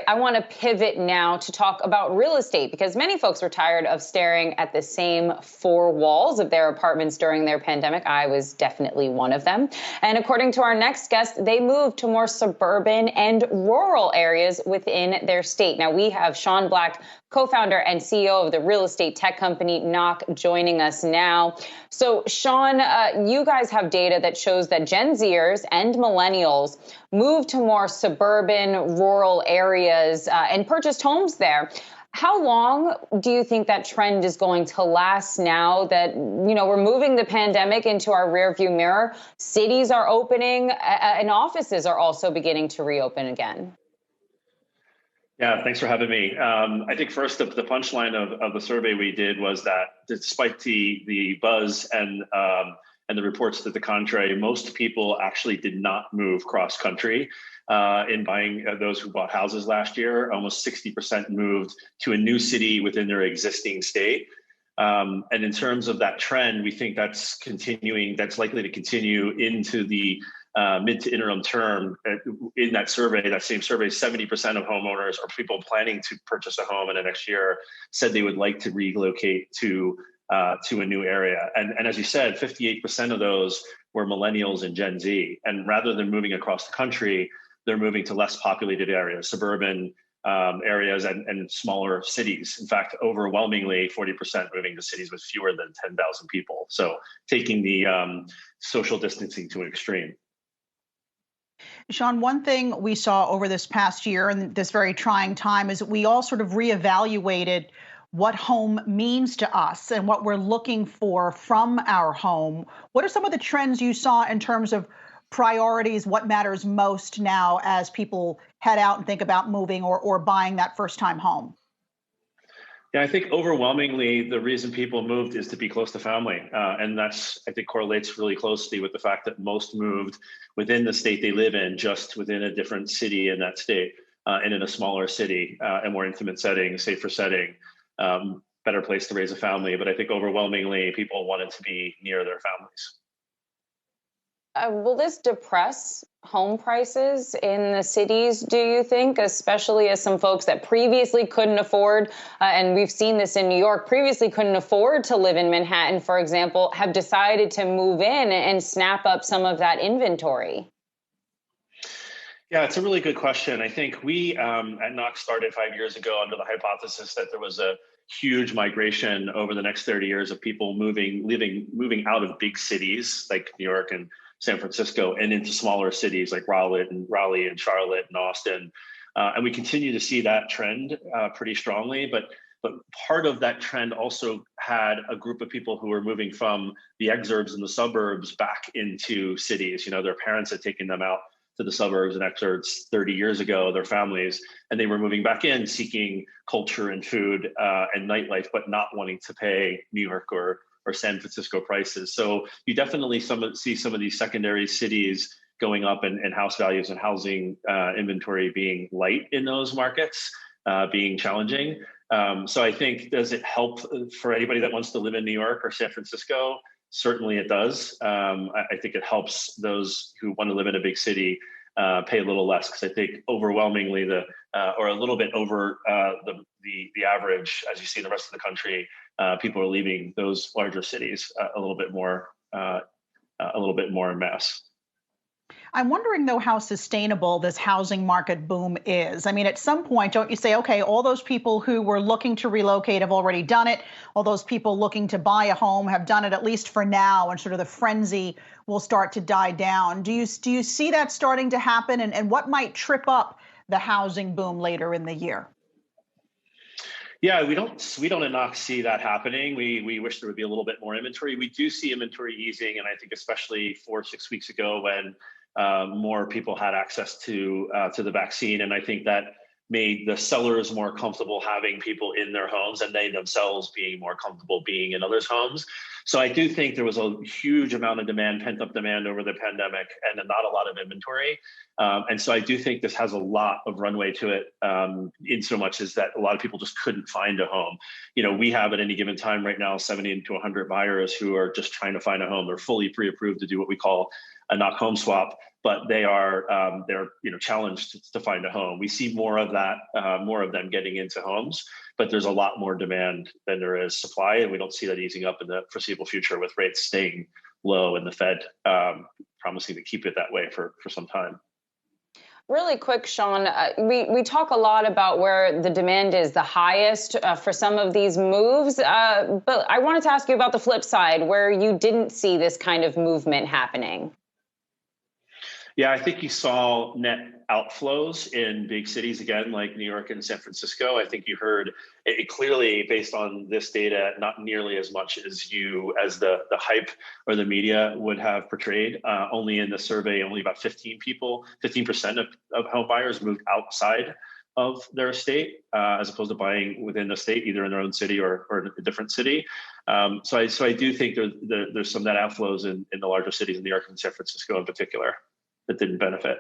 I want to pivot now to talk about real estate because many folks were tired of staring at the same four walls of their apartments during their pandemic. I was definitely one of them. And according to our next guest, they moved to more suburban and rural areas within their state. Now, we have Sean Black, co-founder and CEO of the real estate tech company Knock, joining us now. So, Sean, you guys have data that shows that Gen Zers and millennials moved to more suburban, rural areas and purchased homes there. How long do you think that trend is going to last now that, we're moving the pandemic into our rearview mirror? Cities are opening and offices are also beginning to reopen again. Yeah, thanks for having me. I think first, the punchline of the survey we did was that despite the buzz and the reports to the contrary, most people actually did not move cross country in buying. Those who bought houses last year, almost 60% moved to a new city within their existing state. And in terms of that trend, we think that's continuing. That's likely to continue into the mid to interim term. In that survey, that same survey, 70% of homeowners or people planning to purchase a home in the next year said they would like to relocate to a new area. And as you said, 58% of those were millennials and Gen Z. And rather than moving across the country, they're moving to less populated areas, suburban areas and smaller cities. In fact, overwhelmingly 40% moving to cities with fewer than 10,000 people. So taking the social distancing to an extreme. Sean, one thing we saw over this past year and this very trying time is we all sort of reevaluated what home means to us and what we're looking for from our home. What are some of the trends you saw in terms of priorities? What matters most now as people head out and think about moving or buying that first-time home? Yeah, I think overwhelmingly the reason people moved is to be close to family. And that's, I think, correlates really closely with the fact that most moved within the state they live in, just within a different city in that state, and in a smaller city, a more intimate setting, safer setting, better place to raise a family. But I think overwhelmingly people wanted to be near their families. Will this depress home prices in the cities, do you think, especially as some folks that previously couldn't afford, and we've seen this in New York, previously couldn't afford to live in Manhattan, for example, have decided to move in and snap up some of that inventory? Yeah, it's a really good question. I think we at Knox started 5 years ago under the hypothesis that there was a huge migration over the next 30 years of people moving out of big cities like New York and San Francisco and into smaller cities like Raleigh and Charlotte and Austin. And we continue to see that trend pretty strongly. But part of that trend also had a group of people who were moving from the exurbs and the suburbs back into cities. Their parents had taken them out to the suburbs and exurbs 30 years ago, their families, and they were moving back in seeking culture and food and nightlife, but not wanting to pay New York or San Francisco prices. So you definitely see some of these secondary cities going up and house values and housing inventory being light in those markets, being challenging. So I think, does it help for anybody that wants to live in New York or San Francisco? Certainly it does. I think it helps those who want to live in a big city pay a little less, because I think overwhelmingly or a little bit over the average, as you see in the rest of the country, people are leaving those larger cities a little bit more en masse. I'm wondering, though, how sustainable this housing market boom is. I mean, at some point, don't you say, okay, all those people who were looking to relocate have already done it. All those people looking to buy a home have done it, at least for now, and sort of the frenzy will start to die down. Do you see that starting to happen? And what might trip up the housing boom later in the year? Yeah, we don't at Knox see that happening. We wish there would be a little bit more inventory. We do see inventory easing, and I think especially 4 or 6 weeks ago when more people had access to the vaccine, and I think that made the sellers more comfortable having people in their homes, and they themselves being more comfortable being in others' homes. So I do think there was a huge amount of demand, pent-up demand over the pandemic, and not a lot of inventory. And so I do think this has a lot of runway to it, in so much as that a lot of people just couldn't find a home. We have at any given time right now 70 to 100 buyers who are just trying to find a home. They're fully pre-approved to do what we call a Knock home swap. but they're challenged to find a home. We see more of that, more of them getting into homes, but there's a lot more demand than there is supply, and we don't see that easing up in the foreseeable future with rates staying low and the Fed promising to keep it that way for some time. Really quick, Sean, we talk a lot about where the demand is the highest for some of these moves, but I wanted to ask you about the flip side, where you didn't see this kind of movement happening. Yeah, I think you saw net outflows in big cities again, like New York and San Francisco. I think you heard it clearly, based on this data, not nearly as much as the hype or the media would have portrayed. Only in the survey, only about 15% of home buyers moved outside of their estate, as opposed to buying within the state, either in their own city or a different city. So I do think there's some net outflows in the larger cities in New York and San Francisco in particular that didn't benefit.